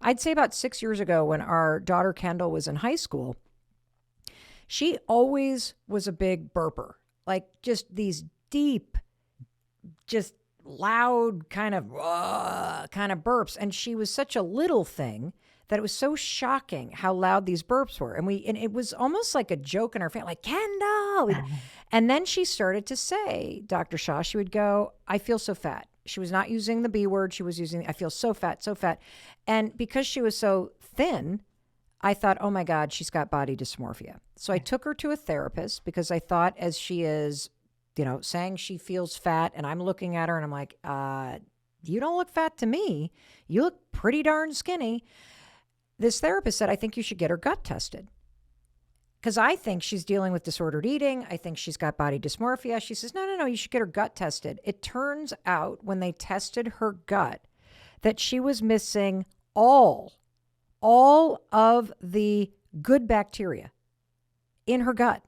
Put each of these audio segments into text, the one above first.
I'd say about 6 years ago when our daughter Kendall was in high school, she always was a big burper, like just these deep, just loud kind of burps. And she was such a little thing that it was so shocking how loud these burps were. And it was almost like a joke in our family, like, Kendall. And then she started to say, Dr. Shaw, she would go, I feel so fat. She was not using the B word. She was using, I feel so fat, so fat. And because she was so thin, I thought, oh my God, she's got body dysmorphia. So I took her to a therapist because I thought, as she is, saying she feels fat, and I'm looking at her and I'm like, you don't look fat to me. You look pretty darn skinny. This therapist said, I think you should get her gut tested because I think she's dealing with disordered eating. I think she's got body dysmorphia. She says, no, you should get her gut tested. It turns out when they tested her gut that she was missing all of the good bacteria in her gut.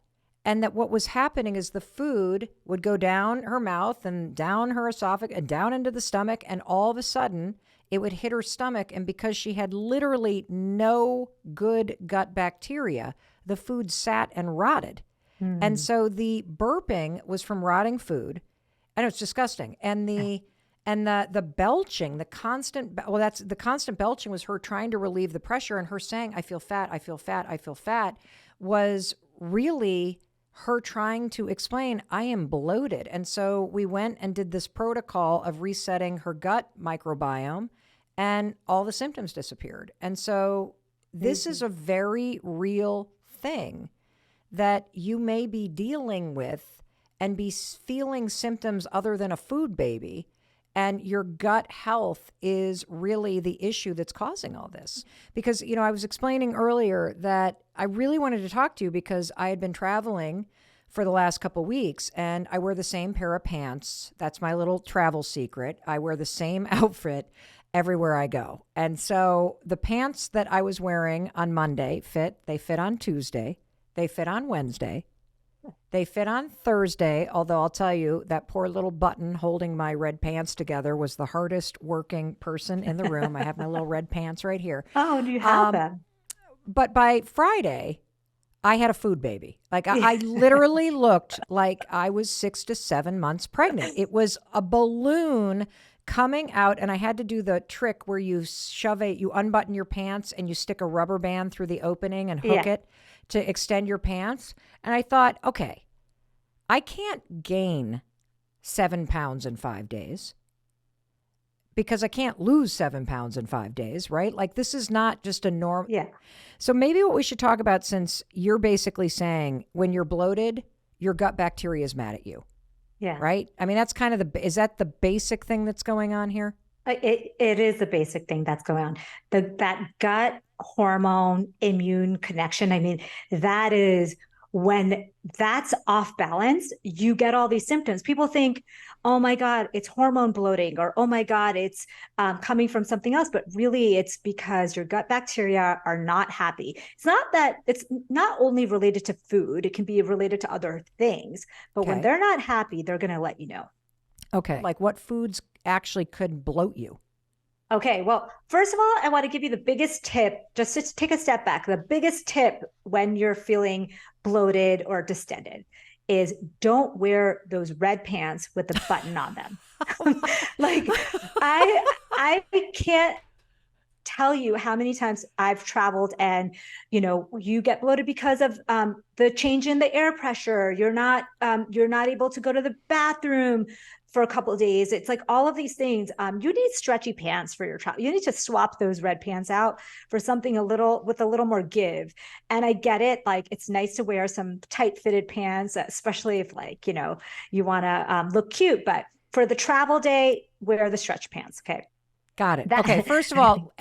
And that what was happening is the food would go down her mouth and down her esophagus and down into the stomach. And all of a sudden it would hit her stomach. And because she had literally no good gut bacteria, the food sat and rotted. And so the burping was from rotting food. I know it's disgusting. And the belching, the constant belching was her trying to relieve the pressure, and her saying, I feel fat, I feel fat, I feel fat, was really her trying to explain, I am bloated. And so we went and did this protocol of resetting her gut microbiome, and all the symptoms disappeared. And so this is a very real thing that you may be dealing with and be feeling symptoms other than a food baby. And your gut health is really the issue that's causing all this. Because, I was explaining earlier that I really wanted to talk to you because I had been traveling for the last couple of weeks, and I wear the same pair of pants. That's my little travel secret. I wear the same outfit everywhere I go. And so the pants that I was wearing on Monday they fit on Tuesday, they fit on Wednesday, they fit on Thursday, although I'll tell you that poor little button holding my red pants together was the hardest working person in the room. I have my little red pants right here. Oh, do you have them? But by Friday, I had a food baby. Like I literally looked like I was 6 to 7 months pregnant. It was a balloon coming out, and I had to do the trick where you you unbutton your pants and you stick a rubber band through the opening and hook it to extend your pants. And I thought, okay, I can't gain 7 pounds in 5 days because I can't lose 7 pounds in 5 days, right? Like this is not just a norm. Yeah. So maybe what we should talk about, since you're basically saying when you're bloated, your gut bacteria is mad at you. Yeah. Right? I mean, that's kind of is that the basic thing that's going on here? It is the basic thing that's going on. That gut hormone immune connection. I mean, that is when that's off balance, you get all these symptoms. People think, oh my God, it's hormone bloating, or oh my God, it's coming from something else. But really, it's because your gut bacteria are not happy. It's not only related to food, it can be related to other things. But when they're not happy, they're going to let you know. Okay. Like what foods actually could bloat you? Okay, well, first of all, I want to give you the biggest tip, just to take a step back. The biggest tip when you're feeling bloated or distended is don't wear those red pants with the button on them. Like I can't tell you how many times I've traveled and, you get bloated because of the change in the air pressure. You're not able to go to the bathroom for a couple of days. It's like all of these things. You need stretchy pants for your travel. You need to swap those red pants out for something with a little more give. And I get it. Like it's nice to wear some tight fitted pants, especially if you want to look cute. But for the travel day, wear the stretch pants. Okay. Got it. Okay, first of all,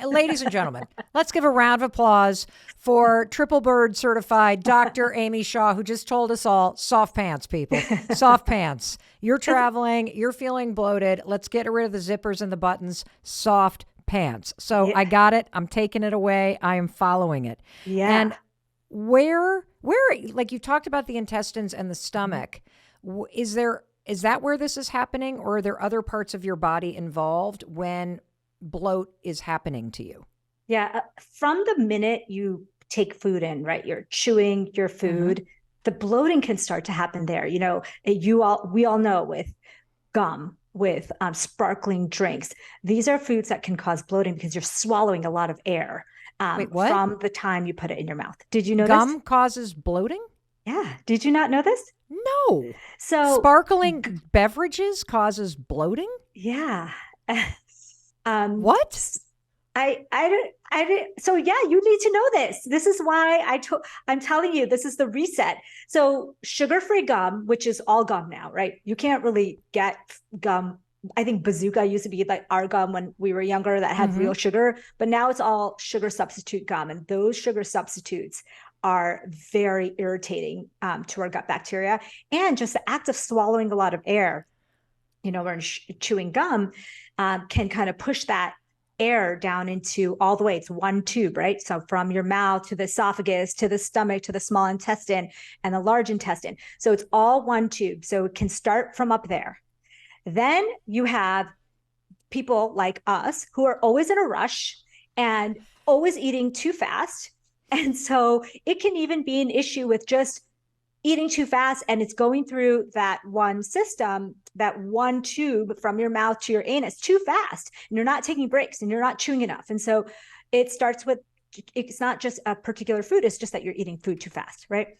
ladies and gentlemen, let's give a round of applause for Triple Bird certified Dr. Amy Shaw, who just told us all, soft pants, people, soft pants. You're traveling, you're feeling bloated. Let's get rid of the zippers and the buttons, soft pants. So I got it. I'm taking it away. I am following it. Yeah. And where, like you talked about the intestines and the stomach, is that where this is happening, or are there other parts of your body involved when bloat is happening to you? Yeah. From the minute you take food in, right? You're chewing your Mm-hmm. food, the bloating can start to happen there. We all know with gum, with sparkling drinks, these are foods that can cause bloating because you're swallowing a lot of air Wait, what? from the time you put it in your mouth. Did you know this? Gum causes bloating? Yeah. Did you not know this? No. So, Sparkling beverages causes bloating? yeah. um, What? I didn't. So yeah, you need to know this. This is why I'm telling you, this is the reset. So sugar-free gum, which is all gum now, right? You can't really get gum. I think Bazooka used to be like our gum when we were younger that had Mm-hmm. real sugar, but now it's all sugar substitute gum. And those sugar substitutes are very irritating to our gut bacteria. And just the act of swallowing a lot of air, when chewing gum, can kind of push that air down into all the way. It's one tube, right? So from your mouth to the esophagus, to the stomach, to the small intestine and the large intestine. So it's all one tube. So it can start from up there. Then you have people like us who are always in a rush and always eating too fast. And so it can even be an issue with just eating too fast, and it's going through that one system, that one tube from your mouth to your anus too fast, and you're not taking breaks and you're not chewing enough. And so it starts with, it's not just a particular food, it's just that you're eating food too fast, right?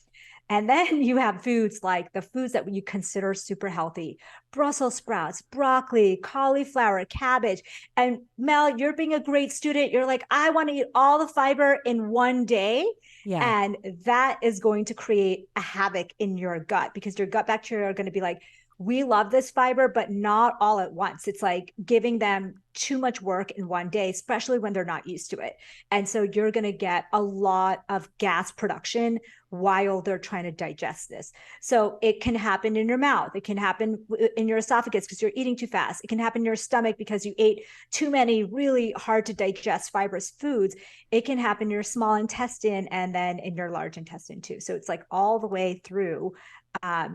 And then you have foods like the foods that you consider super healthy: Brussels sprouts, broccoli, cauliflower, cabbage. And Mel, you're being a great student. You're like, I want to eat all the fiber in one day. Yeah. And that is going to create a havoc in your gut, because your gut bacteria are going to be like, we love this fiber, but not all at once. It's like giving them too much work in one day, especially when they're not used to it. And so you're going to get a lot of gas production while they're trying to digest this. So it can happen in your mouth. It can happen in your esophagus because you're eating too fast. It can happen in your stomach because you ate too many really hard to digest fibrous foods. It can happen in your small intestine and then in your large intestine too. So it's like all the way through.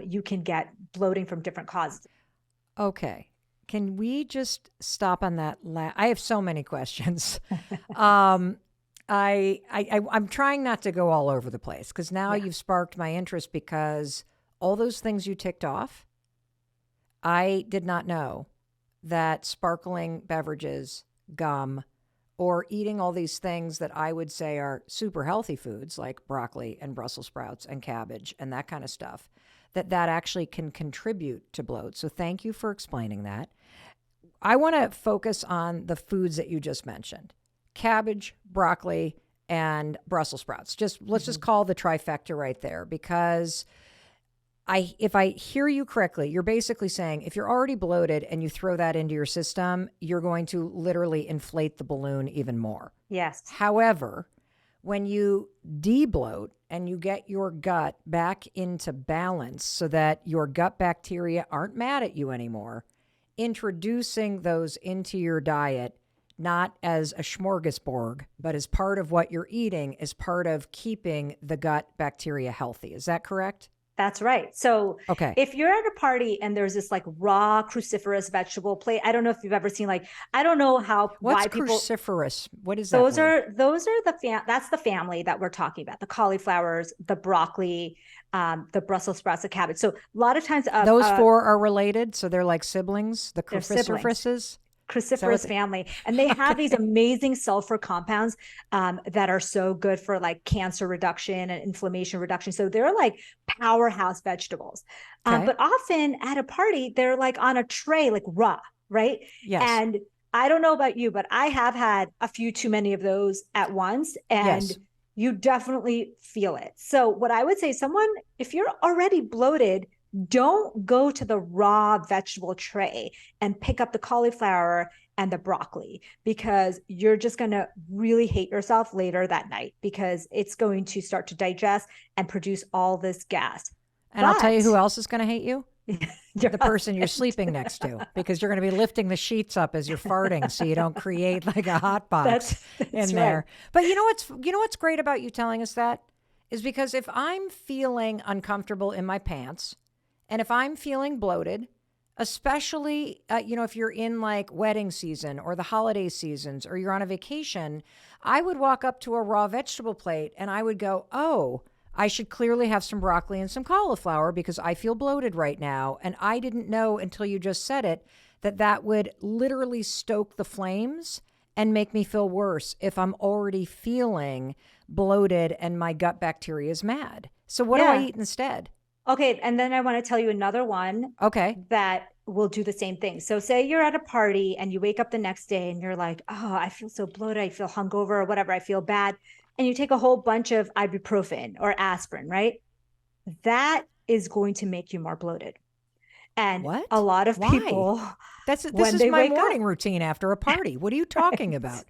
You can get bloating from different causes. Okay. Can we just stop on that? I have so many questions. um, I'm trying not to go all over the place because now Yeah. you've sparked my interest because all those things you ticked off, I did not know that sparkling beverages, gum, or eating all these things that I would say are super healthy foods like broccoli and Brussels sprouts and cabbage and that kind of stuff, that actually can contribute to bloat. So thank you for explaining that. I want to focus on the foods that you just mentioned: cabbage, broccoli, and Brussels sprouts. Let's just call the trifecta right there, because if I hear you correctly, you're basically saying if you're already bloated and you throw that into your system, you're going to literally inflate the balloon even more. Yes. However, when you debloat and you get your gut back into balance so that your gut bacteria aren't mad at you anymore, introducing those into your diet, not as a smorgasbord, but as part of what you're eating, is part of keeping the gut bacteria healthy. Is that correct? That's right. So Okay. if you're at a party and there's this like raw cruciferous vegetable plate, I don't know if you've ever seen, like, I don't know What's why people, cruciferous? What is that those word? are that's the family that we're talking about: the cauliflowers, the broccoli, the Brussels sprouts, the cabbage. So a lot of times Those four are related, so they're like siblings, the they're siblings. cruciferouses. Cruciferous family, and they have these Okay. amazing sulfur compounds that are so good for like cancer reduction and inflammation reduction. So they're like powerhouse vegetables. Okay. But often at a party, they're like on a tray, like raw, right? Yes. And I don't know about you, but I have had a few too many of those at once, and Yes. you definitely feel it. So what I would say, if you're already bloated, don't go to the raw vegetable tray and pick up the cauliflower and the broccoli, because you're just going to really hate yourself later that night, because it's going to start to digest and produce all this gas. And I'll tell you who But else is going to hate you: the person you're sleeping next to, because you're going to be lifting the sheets up as you're farting so you don't create like a hot box that's in right. there. But you know what's great about you telling us that is because if I'm feeling uncomfortable in my pants and if I'm feeling bloated, especially, if you're in like wedding season or the holiday seasons or you're on a vacation, I would walk up to a raw vegetable plate and I would go, oh, I should clearly have some broccoli and some cauliflower because I feel bloated right now. And I didn't know until you just said it that would literally stoke the flames and make me feel worse if I'm already feeling bloated and my gut bacteria is mad. So what do I Yeah. eat instead? Okay. And then I want to tell you another one Okay. that will do the same thing. So say you're at a party and you wake up the next day and you're like, oh, I feel so bloated. I feel hungover or whatever. I feel bad. And you take a whole bunch of ibuprofen or aspirin, right? That is going to make you more bloated. And a What? Lot of Why? people, This when is they my wake up, morning routine after a party. What are you talking right? about?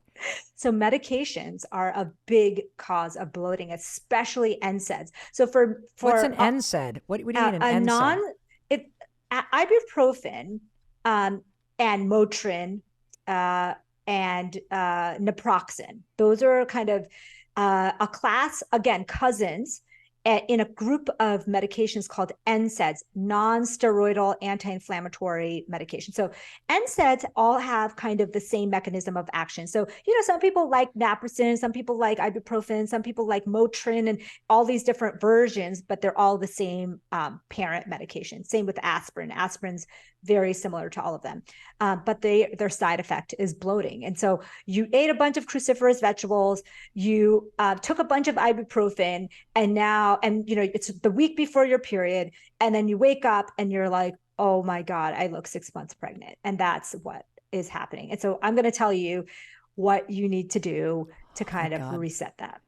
So medications are a big cause of bloating, especially NSAIDs. So for What's for an NSAID? What do you mean an a non NSAID? it ibuprofen and Motrin uh, and naproxen. Those are kind of a class, again, cousins in a group of medications called NSAIDs, non-steroidal anti-inflammatory medication. So NSAIDs all have kind of the same mechanism of action. So, some people like naproxen, some people like ibuprofen, some people like Motrin, and all these different versions, but they're all the same parent medication. Same with aspirin. Aspirin's very similar to all of them, but their side effect is bloating. And so you ate a bunch of cruciferous vegetables, you took a bunch of ibuprofen, and it's the week before your period, and then you wake up and you're like, oh my God, I look 6 months pregnant. And that's what is happening. And so I'm going to tell you what you need to do to Oh my kind of God. reset that.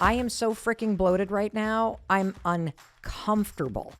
I am so freaking bloated right now. I'm uncomfortable.